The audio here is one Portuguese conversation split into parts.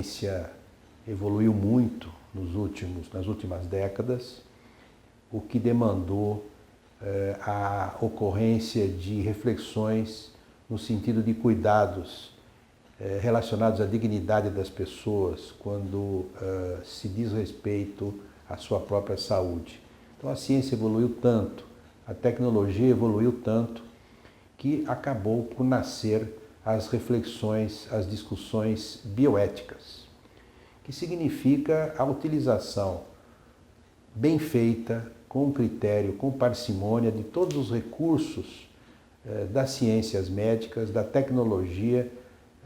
ciência evoluiu muito nas últimas décadas, o que demandou a ocorrência de reflexões no sentido de cuidados relacionados à dignidade das pessoas quando se diz respeito à sua própria saúde. Então a ciência evoluiu tanto, a tecnologia evoluiu tanto, que acabou por nascer as reflexões, as discussões bioéticas, que significa a utilização bem feita, com critério, com parcimônia, de todos os recursos das ciências médicas, da tecnologia,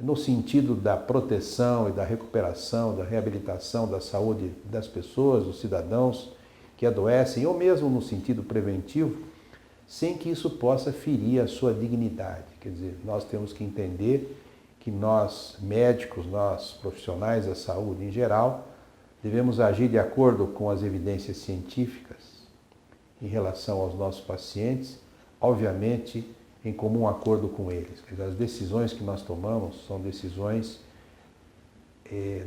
no sentido da proteção e da recuperação, da reabilitação da saúde das pessoas, dos cidadãos que adoecem, ou mesmo no sentido preventivo, sem que isso possa ferir a sua dignidade. Quer dizer, nós temos que entender que nós, médicos, nós, profissionais da saúde em geral, devemos agir de acordo com as evidências científicas em relação aos nossos pacientes, obviamente em comum acordo com eles. Quer dizer, as decisões que nós tomamos são decisões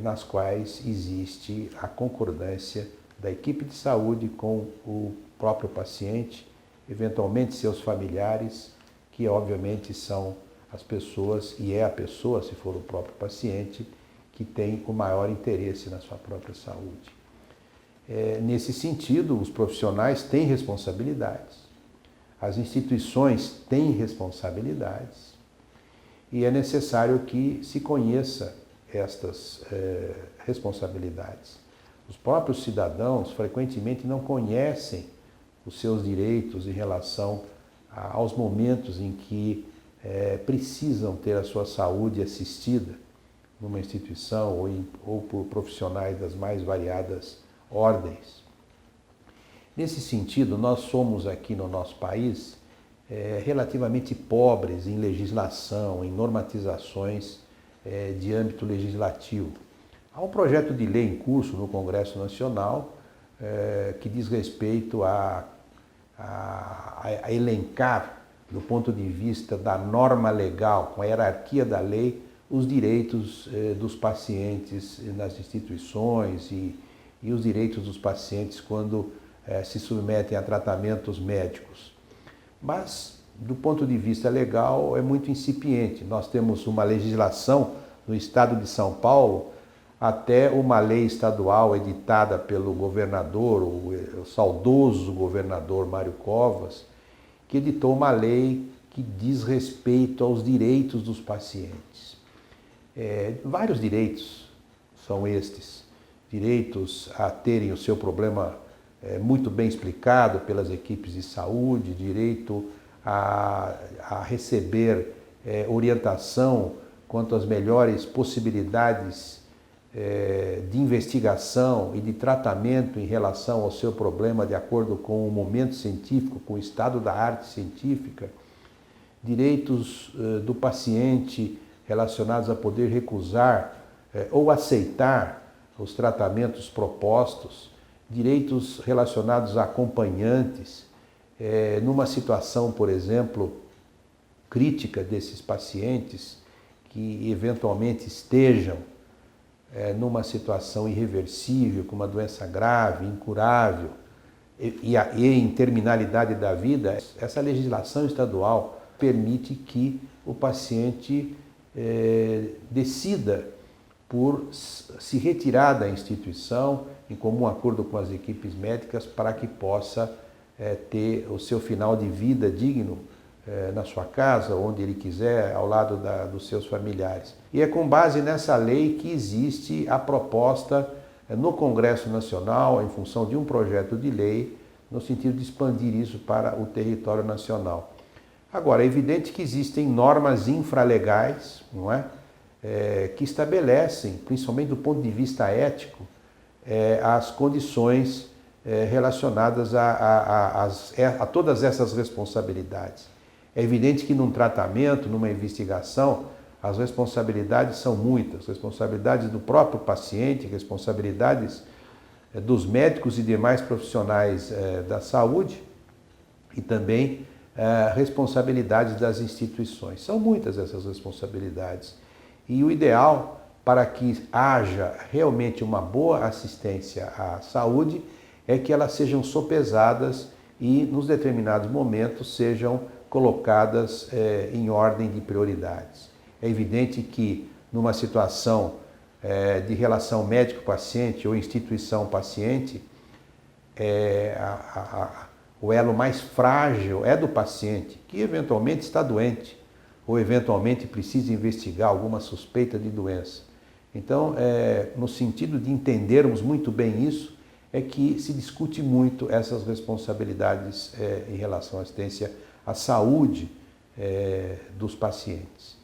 nas quais existe a concordância da equipe de saúde com o próprio paciente, eventualmente seus familiares, que obviamente são as pessoas, e é a pessoa, se for o próprio paciente, que tem o maior interesse na sua própria saúde. Nesse sentido, os profissionais têm responsabilidades, as instituições têm responsabilidades, e é necessário que se conheça estas responsabilidades. Os próprios cidadãos frequentemente não conhecem os seus direitos em relação aos momentos em que precisam ter a sua saúde assistida numa instituição ou por profissionais das mais variadas ordens. Nesse sentido, nós somos aqui no nosso país relativamente pobres em legislação, em normatizações de âmbito legislativo. Há um projeto de lei em curso no Congresso Nacional que diz respeito a elencar, do ponto de vista da norma legal, com a hierarquia da lei, os direitos dos pacientes nas instituições e os direitos dos pacientes quando se submetem a tratamentos médicos. Mas, do ponto de vista legal, é muito incipiente. Nós temos uma legislação no estado de São Paulo, até uma lei estadual editada pelo governador, o saudoso governador Mário Covas, que editou uma lei que diz respeito aos direitos dos pacientes. Vários direitos são estes. Direitos a terem o seu problema muito bem explicado pelas equipes de saúde, direito a receber orientação quanto às melhores possibilidades de investigação e de tratamento em relação ao seu problema de acordo com o momento científico, com o estado da arte científica, direitos do paciente relacionados a poder recusar ou aceitar os tratamentos propostos, direitos relacionados a acompanhantes, numa situação, por exemplo, crítica desses pacientes que eventualmente estejam numa situação irreversível, com uma doença grave, incurável e em terminalidade da vida. Essa legislação estadual permite que o paciente decida por se retirar da instituição, em comum acordo com as equipes médicas, para que possa ter o seu final de vida digno na sua casa, onde ele quiser, ao lado dos seus familiares. E é com base nessa lei que existe a proposta no Congresso Nacional, em função de um projeto de lei, no sentido de expandir isso para o território nacional. Agora, é evidente que existem normas infralegais, não é? Que estabelecem, principalmente do ponto de vista ético, as condições relacionadas a todas essas responsabilidades. É evidente que num tratamento, numa investigação, as responsabilidades são muitas. Responsabilidades do próprio paciente, responsabilidades dos médicos e demais profissionais da saúde e também responsabilidades das instituições. São muitas essas responsabilidades. E o ideal para que haja realmente uma boa assistência à saúde é que elas sejam sopesadas e, nos determinados momentos, sejam colocadas em ordem de prioridades. É evidente que, numa situação de relação médico-paciente ou instituição-paciente, o elo mais frágil é do paciente, que eventualmente está doente ou eventualmente precisa investigar alguma suspeita de doença. Então, no sentido de entendermos muito bem isso, é que se discute muito essas responsabilidades em relação à assistência à saúde dos pacientes.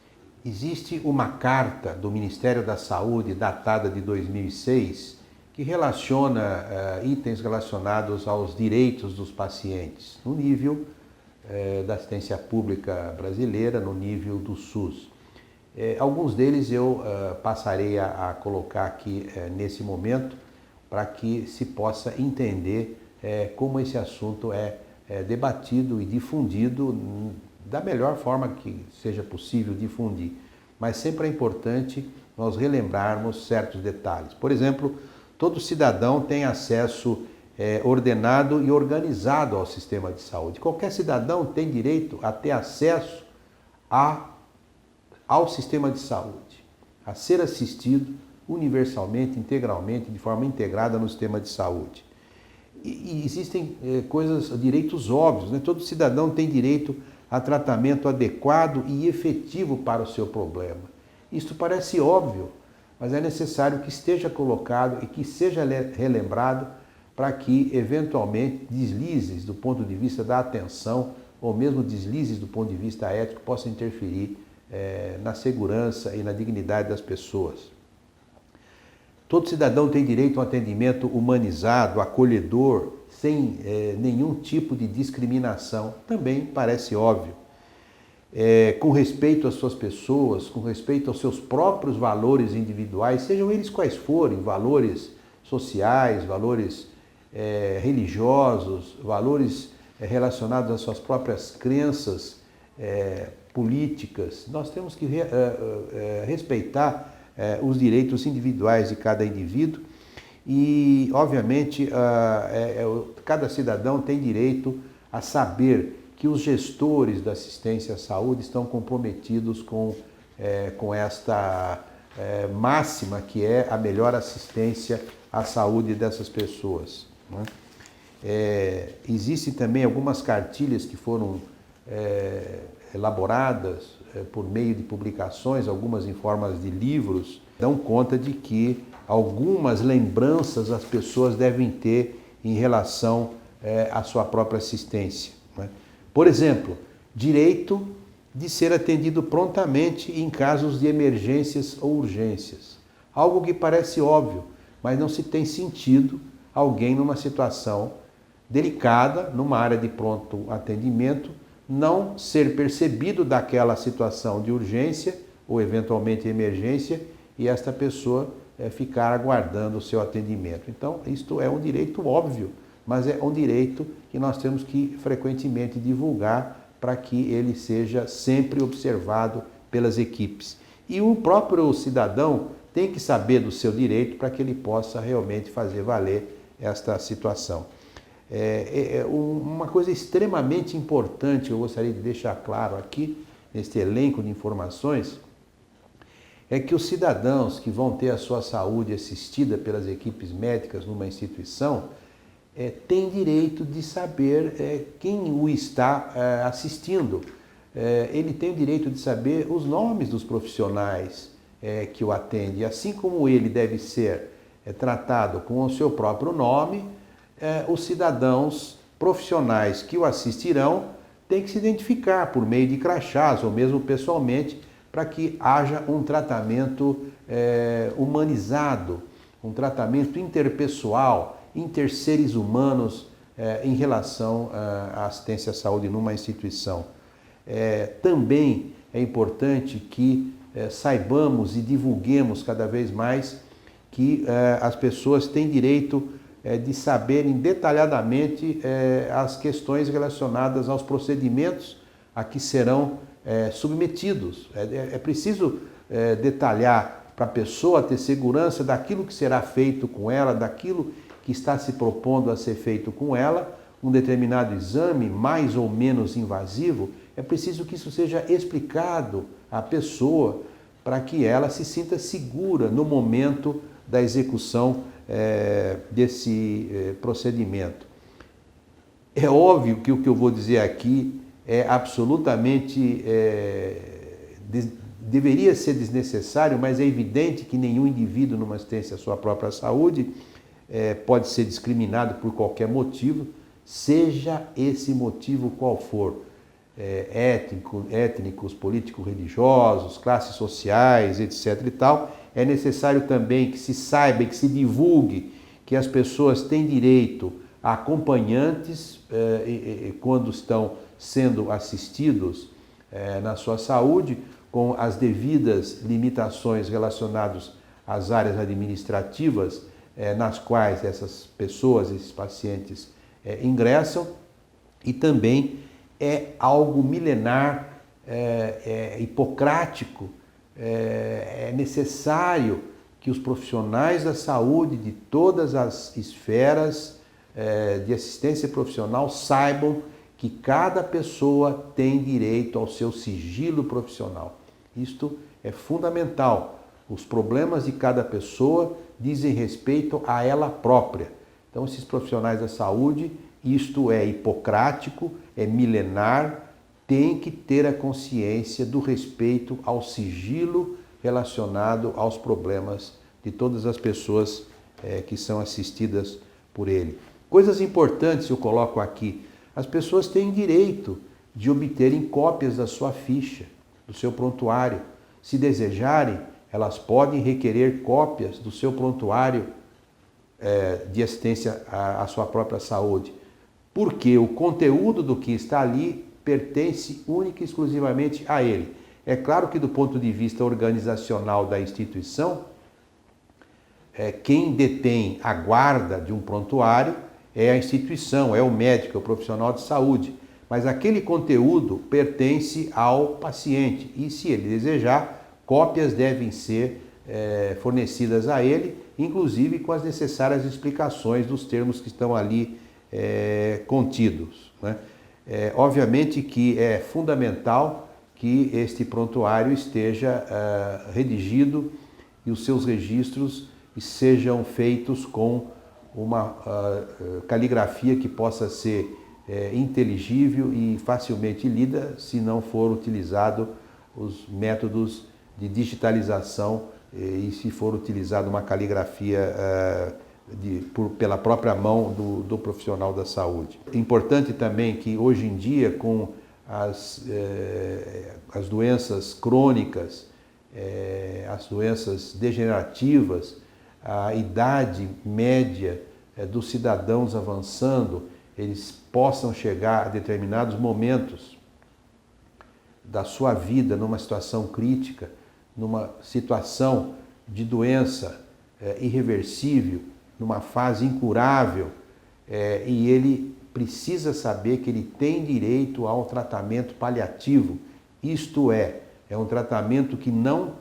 Existe uma carta do Ministério da Saúde, datada de 2006, que relaciona itens relacionados aos direitos dos pacientes, no nível da assistência pública brasileira, no nível do SUS. Alguns deles eu passarei a colocar aqui nesse momento, para que se possa entender como esse assunto é debatido e difundido da melhor forma que seja possível difundir. Mas sempre é importante nós relembrarmos certos detalhes. Por exemplo, todo cidadão tem acesso ordenado e organizado ao sistema de saúde. Qualquer cidadão tem direito a ter acesso ao sistema de saúde, a ser assistido universalmente, integralmente, de forma integrada no sistema de saúde. E existem direitos óbvios, né? Todo cidadão tem direito a tratamento adequado e efetivo para o seu problema. Isto parece óbvio, mas é necessário que esteja colocado e que seja relembrado para que, eventualmente, deslizes do ponto de vista da atenção ou mesmo deslizes do ponto de vista ético possam interferir na segurança e na dignidade das pessoas. Todo cidadão tem direito a um atendimento humanizado, acolhedor, sem nenhum tipo de discriminação. Também parece óbvio. Com respeito às suas pessoas, com respeito aos seus próprios valores individuais, sejam eles quais forem, valores sociais, valores religiosos, valores relacionados às suas próprias crenças políticas. Nós temos que respeitar os direitos individuais de cada indivíduo e, obviamente, cada cidadão tem direito a saber que os gestores da assistência à saúde estão comprometidos com esta máxima que é a melhor assistência à saúde dessas pessoas, né? Existem também algumas cartilhas que foram elaboradas por meio de publicações, algumas em formas de livros, dão conta de que algumas lembranças as pessoas devem ter em relação à sua própria assistência, né? Por exemplo, direito de ser atendido prontamente em casos de emergências ou urgências. Algo que parece óbvio, mas não se tem sentido alguém numa situação delicada, numa área de pronto atendimento, não ser percebido daquela situação de urgência ou eventualmente emergência e esta pessoa ficar aguardando o seu atendimento. Então, isto é um direito óbvio, mas é um direito que nós temos que frequentemente divulgar para que ele seja sempre observado pelas equipes. E o próprio cidadão tem que saber do seu direito para que ele possa realmente fazer valer esta situação. Uma coisa extremamente importante que eu gostaria de deixar claro aqui, neste elenco de informações, é que os cidadãos que vão ter a sua saúde assistida pelas equipes médicas numa instituição têm direito de saber quem o está assistindo. Ele tem o direito de saber os nomes dos profissionais que o atendem, assim como ele deve ser tratado com o seu próprio nome. Os cidadãos profissionais que o assistirão têm que se identificar por meio de crachás ou mesmo pessoalmente para que haja um tratamento humanizado, um tratamento interpessoal, interseres humanos em relação à assistência à saúde numa instituição. Também é importante que saibamos e divulguemos cada vez mais que as pessoas têm direito de saberem detalhadamente as questões relacionadas aos procedimentos a que serão submetidos. É preciso detalhar para a pessoa ter segurança daquilo que será feito com ela, daquilo que está se propondo a ser feito com ela, um determinado exame mais ou menos invasivo, é preciso que isso seja explicado à pessoa para que ela se sinta segura no momento da execução desse procedimento. É óbvio que o que eu vou dizer aqui é absolutamente, deveria ser desnecessário, mas é evidente que nenhum indivíduo numa assistência à sua própria saúde pode ser discriminado por qualquer motivo, seja esse motivo qual for, étnicos, político-religiosos, classes sociais, etc. e tal. É necessário também que se saiba e que se divulgue que as pessoas têm direito a acompanhantes quando estão sendo assistidos na sua saúde, com as devidas limitações relacionadas às áreas administrativas nas quais essas pessoas, esses pacientes ingressam, e também é algo milenar, hipocrático, é necessário que os profissionais da saúde de todas as esferas de assistência profissional saibam que cada pessoa tem direito ao seu sigilo profissional. Isto é fundamental. Os problemas de cada pessoa dizem respeito a ela própria. Então, esses profissionais da saúde, isto é hipocrático, é milenar, tem que ter a consciência do respeito ao sigilo relacionado aos problemas de todas as pessoas que são assistidas por ele. Coisas importantes eu coloco aqui. As pessoas têm direito de obterem cópias da sua ficha, do seu prontuário. Se desejarem, elas podem requerer cópias do seu prontuário de assistência à sua própria saúde, porque o conteúdo do que está ali pertence única e exclusivamente a ele. É claro que do ponto de vista organizacional da instituição, quem detém a guarda de um prontuário é a instituição, é o médico, é o profissional de saúde, mas aquele conteúdo pertence ao paciente e, se ele desejar, cópias devem ser fornecidas a ele, inclusive com as necessárias explicações dos termos que estão ali contidos, né? Obviamente que é fundamental que este prontuário esteja redigido e os seus registros sejam feitos com uma caligrafia que possa ser inteligível e facilmente lida, se não for utilizado os métodos de digitalização e se for utilizada uma caligrafia pela própria mão do profissional da saúde. É importante também que hoje em dia, com as doenças crônicas, as doenças degenerativas, a idade média dos cidadãos avançando, eles possam chegar a determinados momentos da sua vida numa situação crítica, numa situação de doença irreversível, numa fase incurável, e ele precisa saber que ele tem direito ao tratamento paliativo, isto é um tratamento que não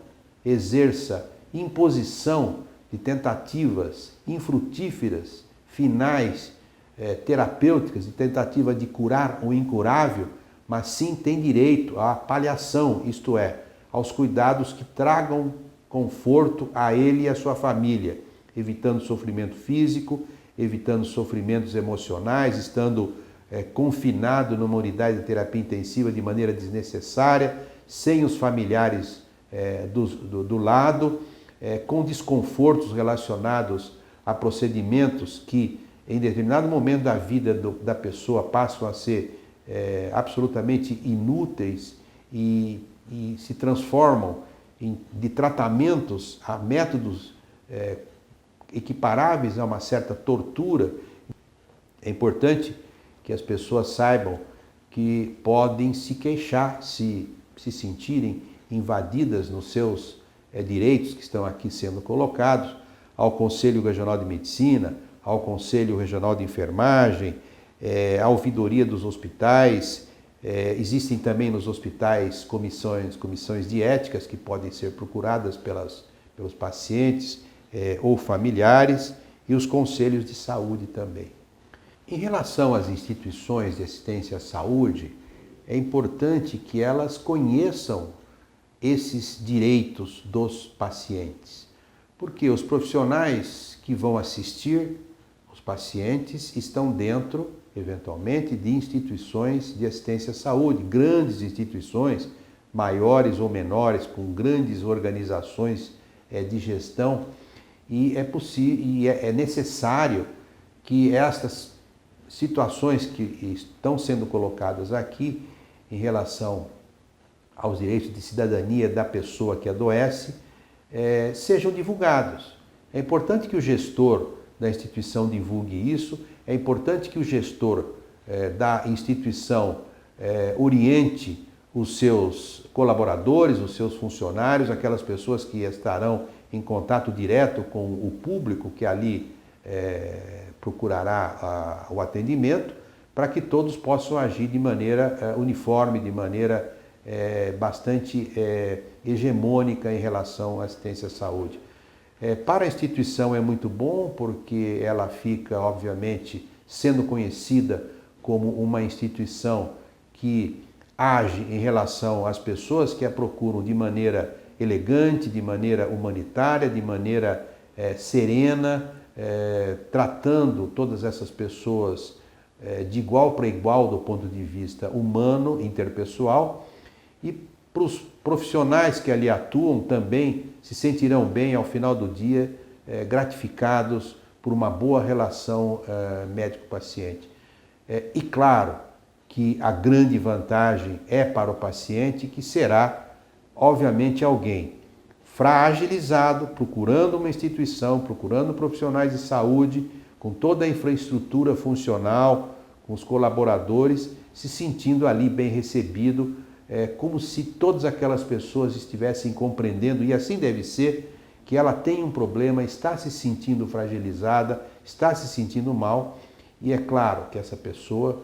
exerça imposição de tentativas infrutíferas, finais, terapêuticas, de tentativa de curar o incurável, mas sim tem direito à paliação, isto é, aos cuidados que tragam conforto a ele e à sua família, evitando sofrimento físico, evitando sofrimentos emocionais, estando confinado numa unidade de terapia intensiva de maneira desnecessária, sem os familiares do lado, com desconfortos relacionados a procedimentos que, em determinado momento da vida da pessoa, passam a ser absolutamente inúteis e se transformam de tratamentos a métodos equiparáveis a uma certa tortura. É importante que as pessoas saibam que podem se queixar se sentirem invadidas nos seus direitos que estão aqui sendo colocados, ao Conselho Regional de Medicina, ao Conselho Regional de Enfermagem, à ouvidoria dos hospitais. Existem também nos hospitais comissões de éticas que podem ser procuradas pelos pelos pacientes ou familiares e os conselhos de saúde também. Em relação às instituições de assistência à saúde, é importante que elas conheçam esses direitos dos pacientes, porque os profissionais que vão assistir os pacientes estão dentro, eventualmente, de instituições de assistência à saúde, grandes instituições, maiores ou menores, com grandes organizações de gestão, e é necessário que estas situações que estão sendo colocadas aqui em relação aos direitos de cidadania da pessoa que adoece sejam divulgados. É importante que o gestor da instituição divulgue isso, é importante que o gestor da instituição oriente os seus colaboradores, os seus funcionários, aquelas pessoas que estarão em contato direto com o público que ali procurará o atendimento, para que todos possam agir de maneira uniforme, de maneira bastante hegemônica em relação à assistência à saúde. Para a instituição é muito bom, porque ela fica, obviamente, sendo conhecida como uma instituição que age em relação às pessoas que a procuram de maneira elegante, de maneira humanitária, de maneira serena, tratando todas essas pessoas de igual para igual do ponto de vista humano, interpessoal, e para os profissionais que ali atuam também se sentirão bem ao final do dia, gratificados por uma boa relação médico-paciente. E claro que a grande vantagem é para o paciente, que será, obviamente, alguém fragilizado, procurando uma instituição, procurando profissionais de saúde, com toda a infraestrutura funcional, com os colaboradores, se sentindo ali bem recebido, como se todas aquelas pessoas estivessem compreendendo, e assim deve ser, que ela tem um problema, está se sentindo fragilizada, está se sentindo mal, e é claro que essa pessoa,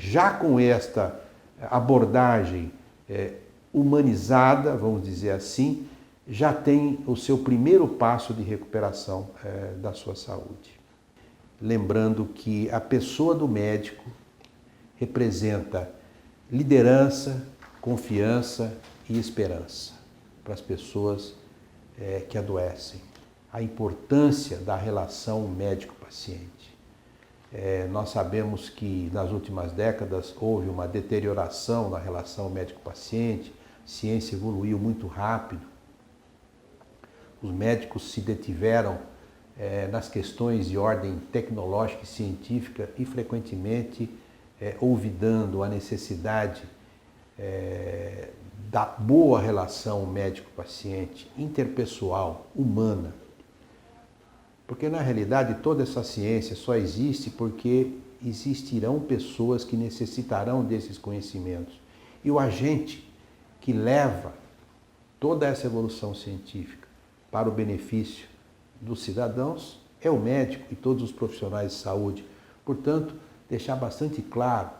já com esta abordagem humanizada, vamos dizer assim, já tem o seu primeiro passo de recuperação da sua saúde. Lembrando que a pessoa do médico representa liderança, confiança e esperança para as pessoas que adoecem. A importância da relação médico-paciente. Nós sabemos que nas últimas décadas houve uma deterioração na relação médico-paciente, a ciência evoluiu muito rápido, os médicos se detiveram nas questões de ordem tecnológica e científica e frequentemente olvidando a necessidade da boa relação médico-paciente, interpessoal, humana. Porque na realidade toda essa ciência só existe porque existirão pessoas que necessitarão desses conhecimentos. E o agente que leva toda essa evolução científica para o benefício dos cidadãos é o médico e todos os profissionais de saúde. Portanto, deixar bastante clara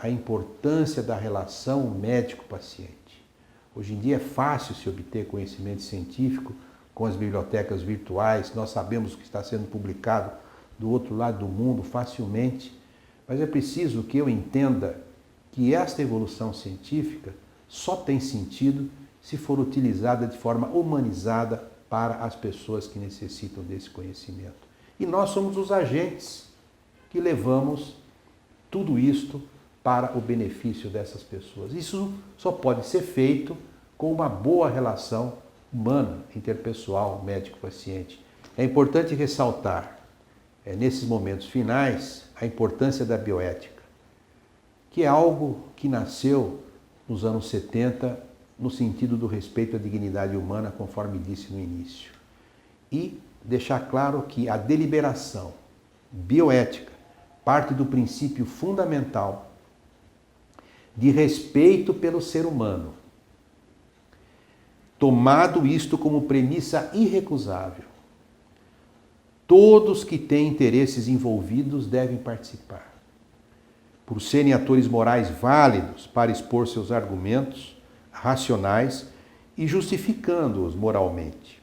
a importância da relação médico-paciente. Hoje em dia é fácil se obter conhecimento científico com as bibliotecas virtuais, nós sabemos o que está sendo publicado do outro lado do mundo facilmente, mas é preciso que eu entenda que esta evolução científica só tem sentido se for utilizada de forma humanizada para as pessoas que necessitam desse conhecimento. E nós somos os agentes que levamos tudo isto para o benefício dessas pessoas. Isso só pode ser feito com uma boa relação humana, interpessoal, médico-paciente. É importante ressaltar, nesses momentos finais, a importância da bioética, que é algo que nasceu nos anos 70 no sentido do respeito à dignidade humana, conforme disse no início. E deixar claro que a deliberação bioética parte do princípio fundamental de respeito pelo ser humano, tomado isto como premissa irrecusável. Todos que têm interesses envolvidos devem participar. Por serem atores morais válidos para expor seus argumentos racionais e justificando-os moralmente.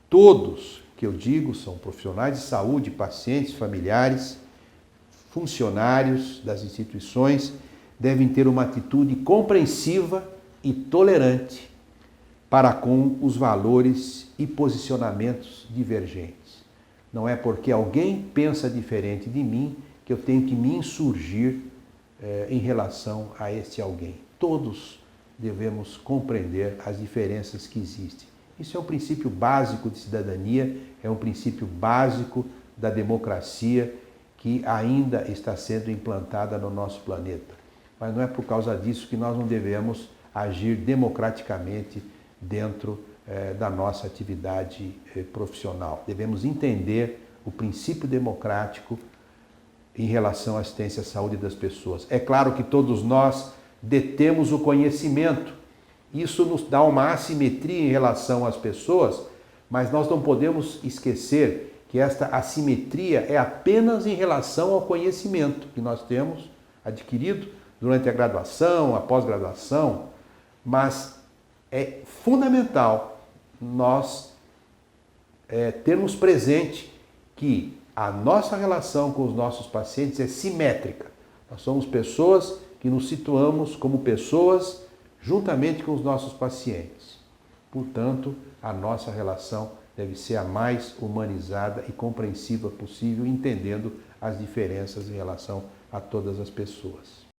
Todos, que eu digo, são profissionais de saúde, pacientes, familiares, funcionários das instituições, devem ter uma atitude compreensiva e tolerante para com os valores e posicionamentos divergentes. Não é porque alguém pensa diferente de mim que eu tenho que me insurgir em relação a este alguém. Todos devemos compreender as diferenças que existem. Isso é um princípio básico de cidadania, é um princípio básico da democracia que ainda está sendo implantada no nosso planeta. Mas não é por causa disso que nós não devemos agir democraticamente dentro da nossa atividade profissional. Devemos entender o princípio democrático em relação à assistência à saúde das pessoas. É claro que todos nós detemos o conhecimento. Isso nos dá uma assimetria em relação às pessoas, mas nós não podemos esquecer que esta assimetria é apenas em relação ao conhecimento que nós temos adquirido durante a graduação, a pós-graduação, mas é fundamental nós termos presente que a nossa relação com os nossos pacientes é simétrica. Nós somos pessoas que nos situamos como pessoas juntamente com os nossos pacientes. Portanto, a nossa relação deve ser a mais humanizada e compreensiva possível, entendendo as diferenças em relação a todas as pessoas.